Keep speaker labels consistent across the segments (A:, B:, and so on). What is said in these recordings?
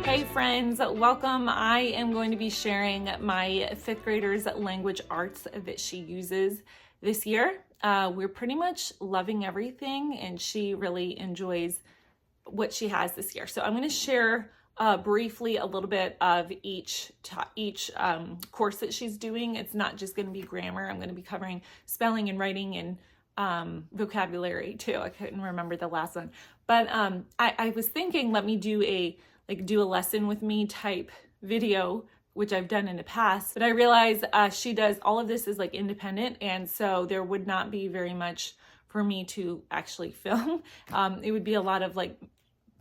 A: Hey friends, welcome. I am going to be sharing my fifth grader's language arts that she uses this year. We're pretty much loving everything and she really enjoys what she has this year. So I'm going to share briefly a little bit of each course that she's doing. It's not just going to be grammar. I'm going to be covering spelling and writing and vocabulary too. I couldn't remember the last one, but I was thinking, let me do a lesson with me type video, which I've done in the past, but I realized she does all of this is like independent, and so there would not be very much for me to actually film. It would be a lot of like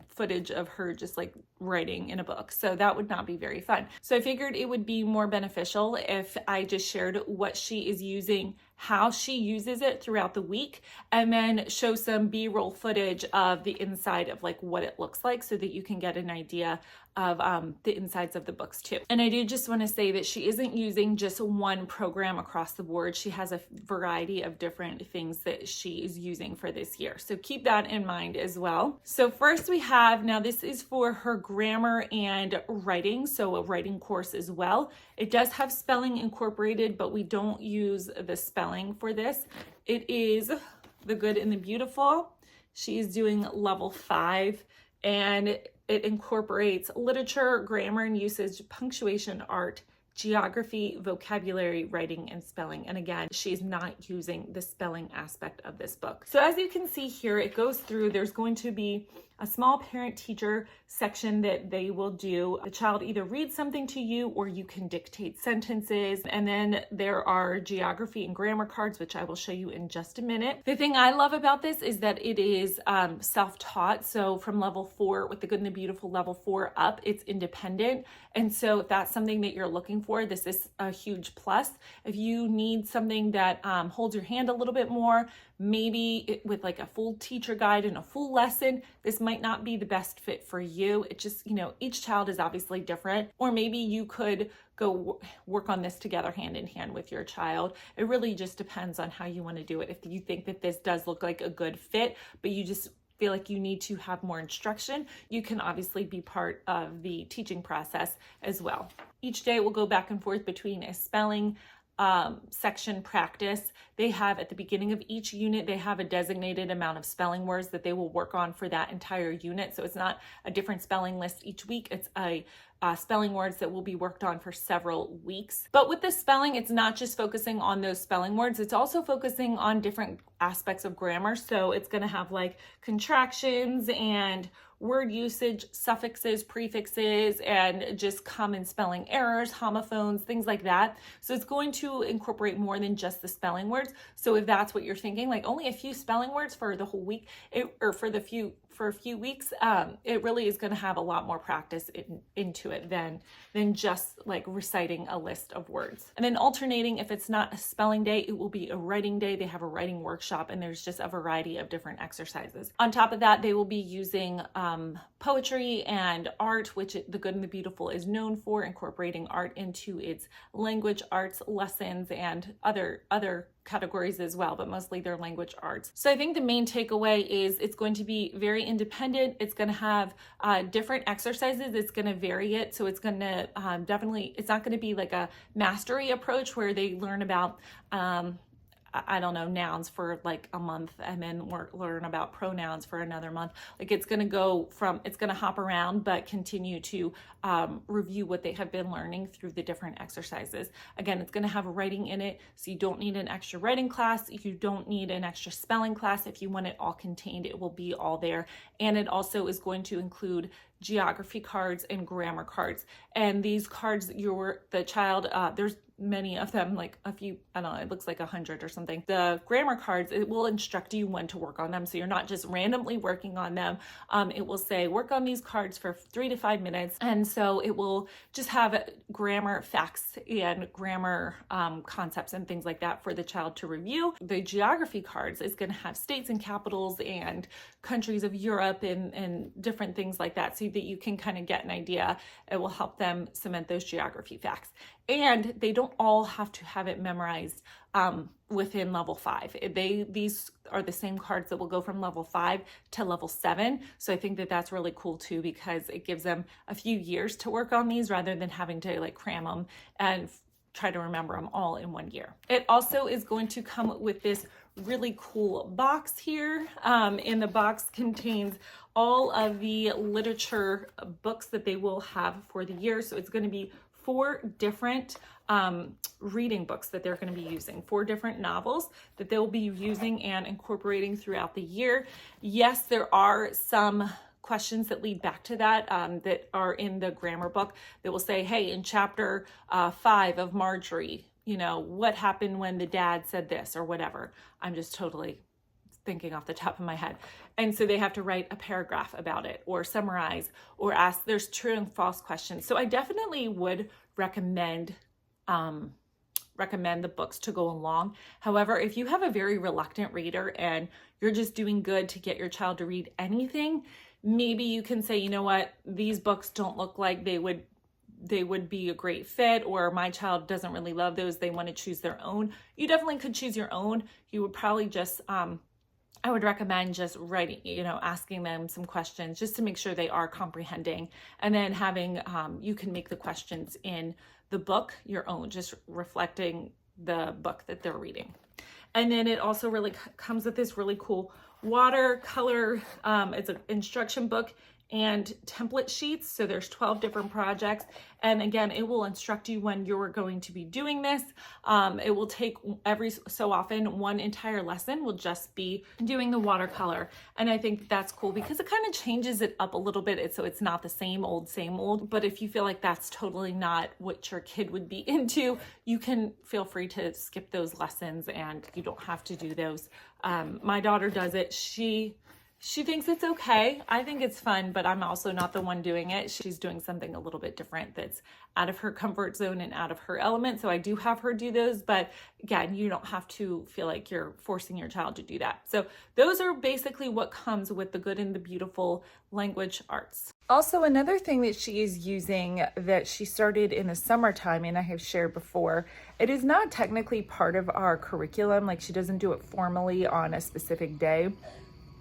A: footage of her just like writing in a book, so that would not be very fun. So I figured it would be more beneficial if I just shared what she is using, how she uses it throughout the week, and then show some B-roll footage of the inside of like what it looks like so that you can get an idea of the insides of the books too. And I do just want to say that she isn't using just one program across the board. She has a variety of different things that she is using for this year. So keep that in mind as well. So first we have, now this is for her grammar and writing, so a writing course as well. It does have spelling incorporated, but we don't use the spelling for this. It is The Good and the Beautiful. She is doing level 5, and it incorporates literature, grammar and usage, punctuation, art, geography, vocabulary, writing, and spelling. And again, she's not using the spelling aspect of this book. So as you can see here, it goes through, there's going to be a small parent-teacher section that they will do. The child either reads something to you or you can dictate sentences. And then there are geography and grammar cards, which I will show you in just a minute. The thing I love about this is that it is self-taught. So from level 4, with The Good and the Beautiful level 4 up, it's independent. And so if that's something that you're looking for, this is a huge plus. If you need something that holds your hand a little bit more, maybe with like a full teacher guide and a full lesson, this might not be the best fit for you. It just, each child is obviously different. Or maybe you could go work on this together hand in hand with your child. It really just depends on how you want to do it. If you think that this does look like a good fit, but you just feel like you need to have more instruction, you can obviously be part of the teaching process as well. Each day will go back and forth between a spelling section practice. They have at the beginning of each unit, they have a designated amount of spelling words that they will work on for that entire unit. So it's not a different spelling list each week. It's a spelling words that will be worked on for several weeks. But with the spelling, it's not just focusing on those spelling words. It's also focusing on different aspects of grammar. So it's going to have like contractions and word usage, suffixes, prefixes, and just common spelling errors, homophones, things like that. So it's going to incorporate more than just the spelling words. So if that's what you're thinking, like only a few spelling words for the whole week, for a few weeks, it really is going to have a lot more practice into it than just like reciting a list of words. And then alternating, if it's not a spelling day, it will be a writing day. They have a writing workshop, and there's just a variety of different exercises. On top of that, they will be using poetry and art, which The Good and the Beautiful is known for, incorporating art into its language arts lessons and other categories as well, but mostly they're language arts. So I think the main takeaway is it's going to be very independent. It's going to have different exercises. It's going to vary it. So it's going to it's not going to be like a mastery approach where they learn about nouns for like a month and then learn about pronouns for another month. Like it's going to hop around, but continue to review what they have been learning through the different exercises. Again, it's going to have writing in it, so you don't need an extra writing class. You don't need an extra spelling class. If you want it all contained, it will be all there. And it also is going to include geography cards and grammar cards. And these cards, the child, there's many of them, like a few, I don't know, it looks like 100 or something. The grammar cards, it will instruct you when to work on them. So you're not just randomly working on them. It will say, work on these cards for 3 to 5 minutes. And so it will just have grammar facts and grammar concepts and things like that for the child to review. The geography cards is going to have states and capitals and countries of Europe and different things like that, so that you can kind of get an idea. It will help them cement those geography facts. And they don't all have to have it memorized within level 5. These are the same cards that will go from level 5 to level 7. So I think that that's really cool too, because it gives them a few years to work on these rather than having to like cram them and try to remember them all in 1 year. It also is going to come with this really cool box here. And the box contains all of the literature books that they will have for the year. So it's going to be 4 different reading books that they're going to be using, 4 different novels that they'll be using and incorporating throughout the year. Yes, there are some questions that lead back to that that are in the grammar book that will say, hey, in chapter 5 of Marjorie, you know, what happened when the dad said this or whatever. I'm just totally thinking off the top of my head. And so they have to write a paragraph about it or summarize or ask. There's true and false questions. So I definitely would recommend the books to go along. However, if you have a very reluctant reader and you're just doing good to get your child to read anything, maybe you can say, you know what, these books don't look like they would be a great fit, or my child doesn't really love those, they want to choose their own. You definitely could choose your own. You would probably just I would recommend just writing, you know, asking them some questions just to make sure they are comprehending, and then having you can make the questions in the book your own, just reflecting the book that they're reading. And then it also really comes with this really cool watercolor, it's an instruction book and template sheets. So there's 12 different projects. And again, it will instruct you when you're going to be doing this. It will take every so often, one entire lesson will just be doing the watercolor. And I think that's cool because it kind of changes it up a little bit. So it's not the same old. But if you feel like that's totally not what your kid would be into, you can feel free to skip those lessons and you don't have to do those. My daughter does it. She thinks it's okay. I think it's fun, but I'm also not the one doing it. She's doing something a little bit different that's out of her comfort zone and out of her element. So I do have her do those, but again, you don't have to feel like you're forcing your child to do that. So those are basically what comes with the Good and the Beautiful language arts. Also, another thing that she is using that she started in the summertime, and I have shared before, it is not technically part of our curriculum. Like, she doesn't do it formally on a specific day,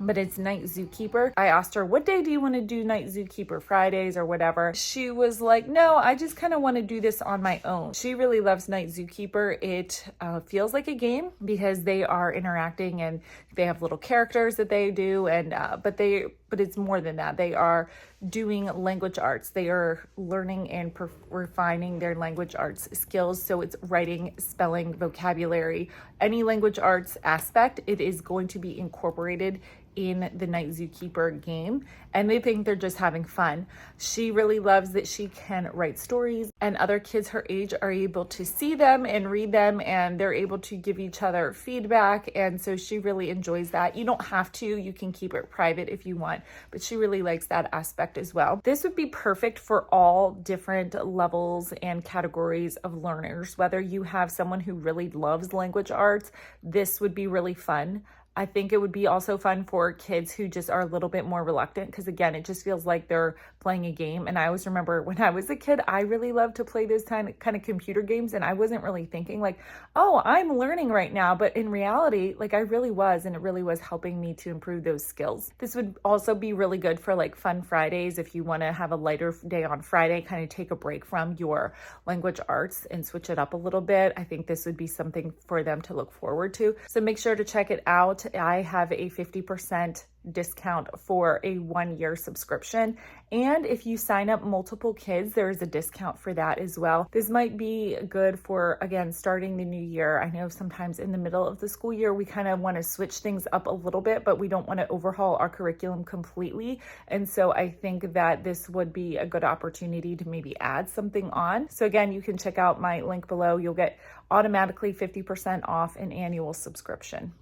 A: but it's Night Zookeeper. I asked her, what day do you want to do Night Zookeeper, Fridays or whatever? She was like, no, I just kind of want to do this on my own. She really loves Night Zookeeper. It feels like a game because they are interacting and they have little characters that they do, and but it's more than that. They are doing language arts. They are learning and refining their language arts skills. So it's writing, spelling, vocabulary, any language arts aspect, it is going to be incorporated in the Night Zookeeper game, and they think they're just having fun. She really loves that she can write stories and other kids her age are able to see them and read them, and they're able to give each other feedback, and so she really enjoys that. You don't have to, you can keep it private if you want, but she really likes that aspect as well. This would be perfect for all different levels and categories of learners. Whether you have someone who really loves language arts, this would be really fun. I think it would be also fun for kids who just are a little bit more reluctant, because again, it just feels like they're playing a game. And I always remember when I was a kid, I really loved to play those kind of computer games, and I wasn't really thinking like, oh, I'm learning right now. But in reality, like I really was, and it really was helping me to improve those skills. This would also be really good for like fun Fridays if you want to have a lighter day on Friday, kind of take a break from your language arts and switch it up a little bit. I think this would be something for them to look forward to. So make sure to check it out. I have a 50% discount for a 1-year subscription. And if you sign up multiple kids, there's a discount for that as well. This might be good for, again, starting the new year. I know sometimes in the middle of the school year, we kind of want to switch things up a little bit, but we don't want to overhaul our curriculum completely. And so I think that this would be a good opportunity to maybe add something on. So again, you can check out my link below. You'll get automatically 50% off an annual subscription.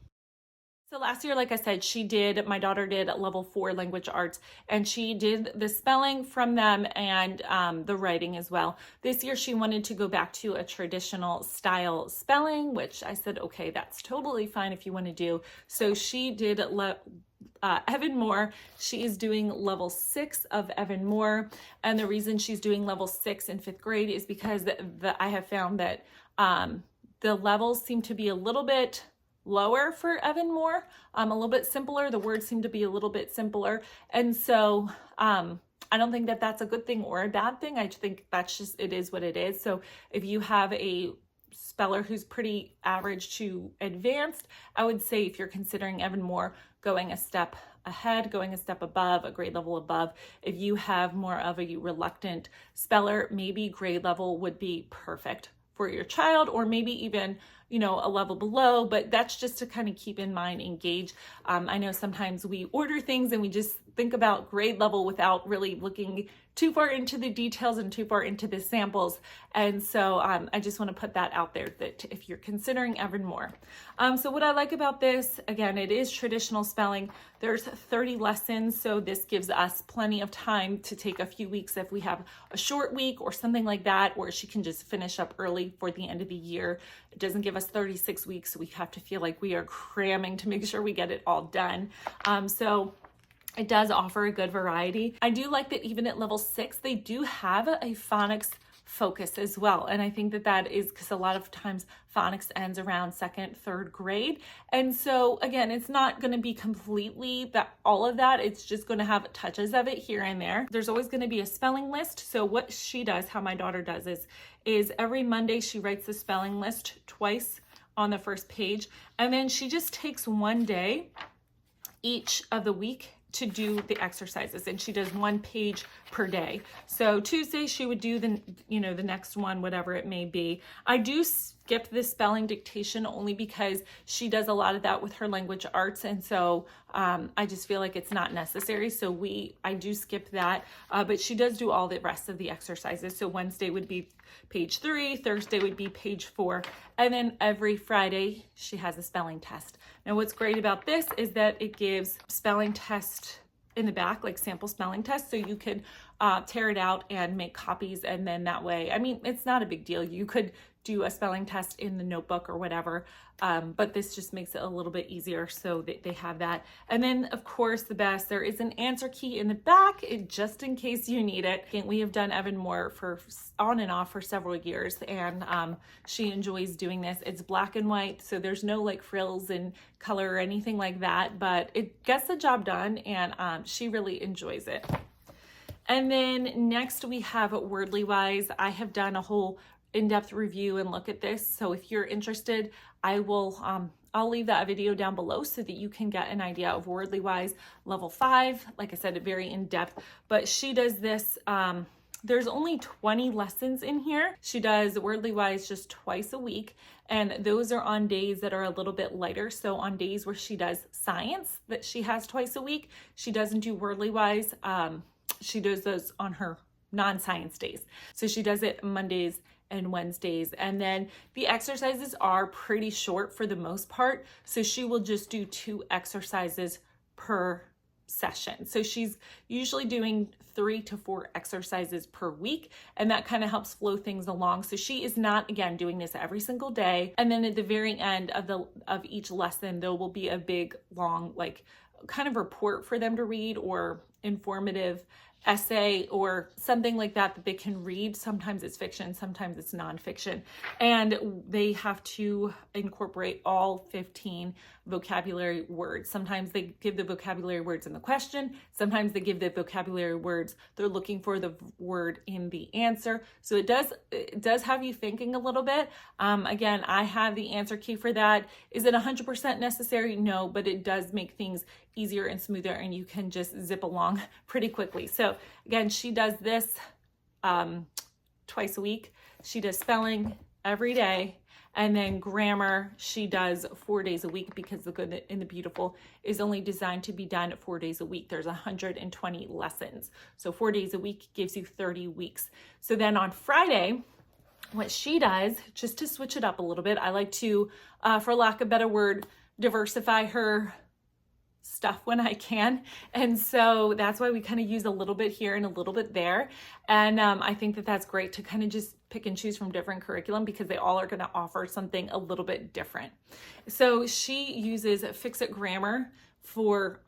A: So last year, like I said, my daughter did level 4 language arts, and she did the spelling from them and the writing as well. This year, she wanted to go back to a traditional style spelling, which I said, okay, that's totally fine if you want to do. So she did Evan Moor. She is doing level 6 of Evan Moor. And the reason she's doing level 6 in 5th grade is because I have found that the levels seem to be a little bit lower for Evan Moor, a little bit simpler. The words seem to be a little bit simpler. And so I don't think that that's a good thing or a bad thing. I think that's just, it is what it is. So if you have a speller who's pretty average to advanced, I would say if you're considering Evan Moor, going a step ahead, going a step above, a grade level above. If you have more of a reluctant speller, maybe grade level would be perfect for your child, or maybe even, you know, a level below, but that's just to kind of keep in mind and gauge. I know sometimes we order things and we just think about grade level without really looking too far into the details and too far into the samples. And so I just want to put that out there, that if you're considering Evan Moor. So what I like about this, again, it is traditional spelling. There's 30 lessons, so this gives us plenty of time to take a few weeks if we have a short week or something like that, or she can just finish up early for the end of the year. It doesn't give us 36 weeks, so we have to feel like we are cramming to make sure we get it all done. So it does offer a good variety. I do like that even at level 6, they do have a phonics focus as well. And I think that that is because a lot of times phonics ends around 2nd, 3rd grade. And so again, it's not going to be completely all of that. It's just going to have touches of it here and there. There's always going to be a spelling list. So what she does, how my daughter does is every Monday she writes the spelling list twice on the first page. And then she just takes one day each of the week to do the exercises, and she does 1 page per day. So Tuesday she would do the next one, whatever it may be. I do skip the spelling dictation only because she does a lot of that with her language arts, and so I just feel like it's not necessary. So I do skip that, but she does do all the rest of the exercises. So Wednesday would be page 3, Thursday would be page 4, and then every Friday she has a spelling test. Now what's great about this is that it gives spelling test in the back, like sample spelling test, so you could tear it out and make copies, and then that way, I mean, it's not a big deal. You could do a spelling test in the notebook or whatever, but this just makes it a little bit easier, so that they have that. And then of course the best, there is an answer key in the back, just in case you need it. We have done Evan Moor for on and off for several years, and she enjoys doing this. It's black and white, so there's no like frills and color or anything like that, but it gets the job done, and she really enjoys it. And then next we have Wordly Wise. I have done a whole in-depth review and look at this, so if you're interested, I'll leave that video down below so that you can get an idea of Wordly Wise level 5. Like I said, very in-depth, but she does this, there's only 20 lessons in here. She does Wordly Wise just twice a week, and those are on days that are a little bit lighter. So on days where she does science that she has twice a week, she doesn't do Wordly Wise. She does those on her non-science days. So she does it Mondays and Wednesdays. And then the exercises are pretty short for the most part. So she will just do 2 exercises per session. So she's usually doing 3 to 4 exercises per week, and that kind of helps flow things along. So she is not, again, doing this every single day. And then at the very end of each lesson, there will be a big, long, like kind of report for them to read, or informative essay or something like that they can read. Sometimes it's fiction, sometimes it's nonfiction, and they have to incorporate all 15 vocabulary words. Sometimes they give the vocabulary words in the question, sometimes they give the vocabulary words they're looking for the word in the answer. So it does have you thinking a little bit. Again, I have the answer key for that. Is it 100% necessary? No, but it does make things easier and smoother, and you can just zip along pretty quickly. So again, she does this twice a week. She does spelling every day, and then grammar she does 4 days a week, because The Good and the Beautiful is only designed to be done 4 days a week. There's 120 lessons. So 4 days a week gives you 30 weeks. So then on Friday, what she does, just to switch it up a little bit, I like to, for lack of a better word, diversify her stuff when I can. And so that's why we kind of use a little bit here and a little bit there. And I think that that's great to kind of just pick and choose from different curriculum, because they all are going to offer something a little bit different. So she uses Fix It Grammar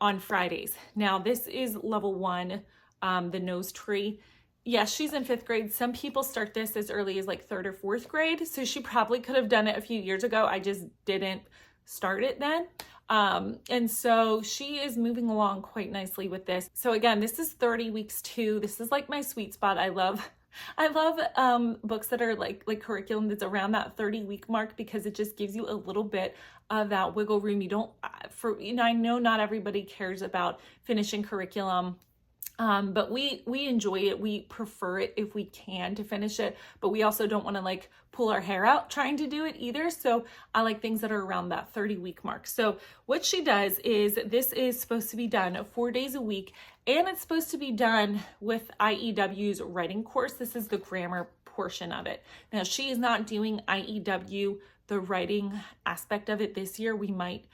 A: on Fridays. Now this is level 1, the nose tree. Yes, she's in 5th grade. Some people start this as early as like 3rd or 4th grade. So she probably could have done it a few years ago. I just didn't start it then. And so she is moving along quite nicely with this. So again, this is 30 weeks too. This is like my sweet spot. I love books that are like curriculum that's around that 30-week mark, because it just gives you a little bit of that wiggle room. You don't, I know not everybody cares about finishing curriculum. But we enjoy it. We prefer it if we can to finish it, but we also don't want to like pull our hair out trying to do it either. So I like things that are around that 30-week mark. So what she does is, this is supposed to be done 4 days a week, and it's supposed to be done with IEW's writing course. This is the grammar portion of it. Now she is not doing IEW, the writing aspect of it this year. We might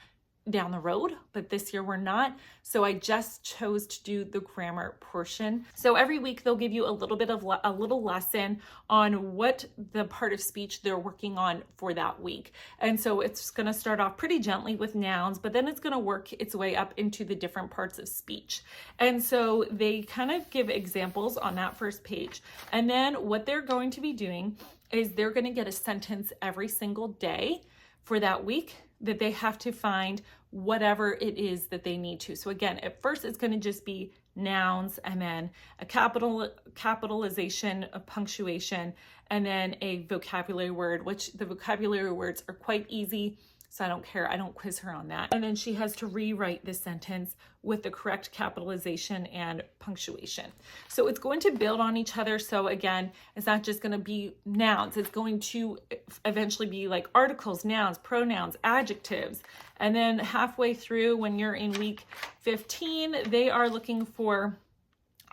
A: down the road, but this year we're not. So I just chose to do the grammar portion. So every week they'll give you a little bit of a little lesson on what the part of speech they're working on for that week. And so it's going to start off pretty gently with nouns, but then it's going to work its way up into the different parts of speech. And so they kind of give examples on that first page. And then what they're going to be doing is they're going to get a sentence every single day for that week that they have to find whatever it is that they need to. So again, at first it's going to just be nouns, and then a capitalization, a punctuation, and then a vocabulary word, which the vocabulary words are quite easy. So I don't care. I don't quiz her on that. And then she has to rewrite the sentence with the correct capitalization and punctuation. So it's going to build on each other. So again, it's not just going to be nouns. It's going to eventually be like articles, nouns, pronouns, adjectives. And then halfway through, when you're in week 15, they are looking for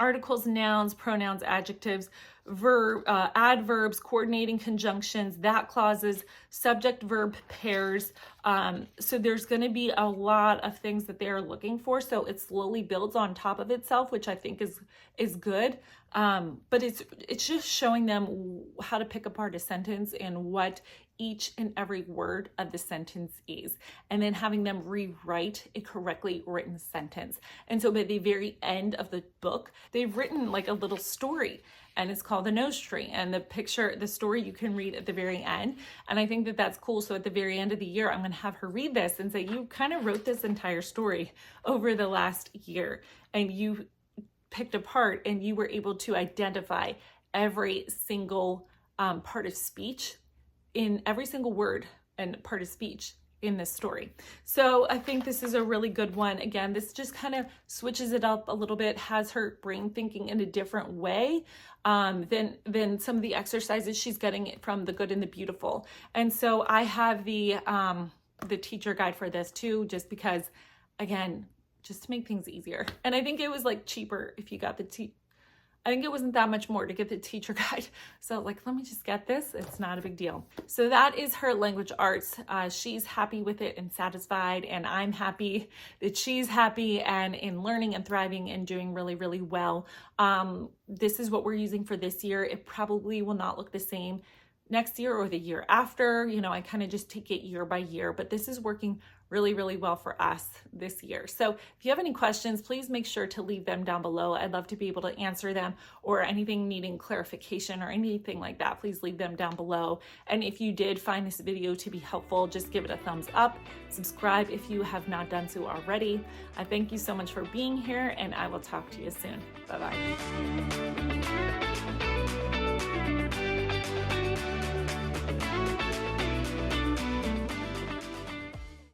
A: articles, nouns, pronouns, adjectives, adverbs, coordinating conjunctions, that clauses, subject verb pairs. So there's going to be a lot of things that they're looking for. So it slowly builds on top of itself, which I think is good. But it's just showing them how to pick apart a sentence and what each and every word of the sentence is, and then having them rewrite a correctly written sentence. And so by the very end of the book, they've written like a little story, and it's called The Nose Tree, and the story you can read at the very end. And I think that that's cool. So at the very end of the year, I'm going to have her read this and say, you kind of wrote this entire story over the last year, and you picked apart and you were able to identify every single part of speech in every single word and part of speech in this story. So I think this is a really good one. Again, this just kind of switches it up a little bit, has her brain thinking in a different way than some of the exercises she's getting from The Good and the Beautiful. And so I have the teacher guide for this too, just because, again, just to make things easier. And I think it was like cheaper if you got I think it wasn't that much more to get the teacher guide. So like, let me just get this. It's not a big deal. So that is her language arts. She's happy with it and satisfied, and I'm happy that she's happy and in learning and thriving and doing really, really well. This is what we're using for this year. It probably will not look the same next year or the year after. You know, I kind of just take it year by year, but this is working really, really well for us this year. So if you have any questions, please make sure to leave them down below. I'd love to be able to answer them, or anything needing clarification or anything like that, please leave them down below. And if you did find this video to be helpful, just give it a thumbs up. Subscribe if you have not done so already. I thank you so much for being here, and I will talk to you soon. Bye-bye.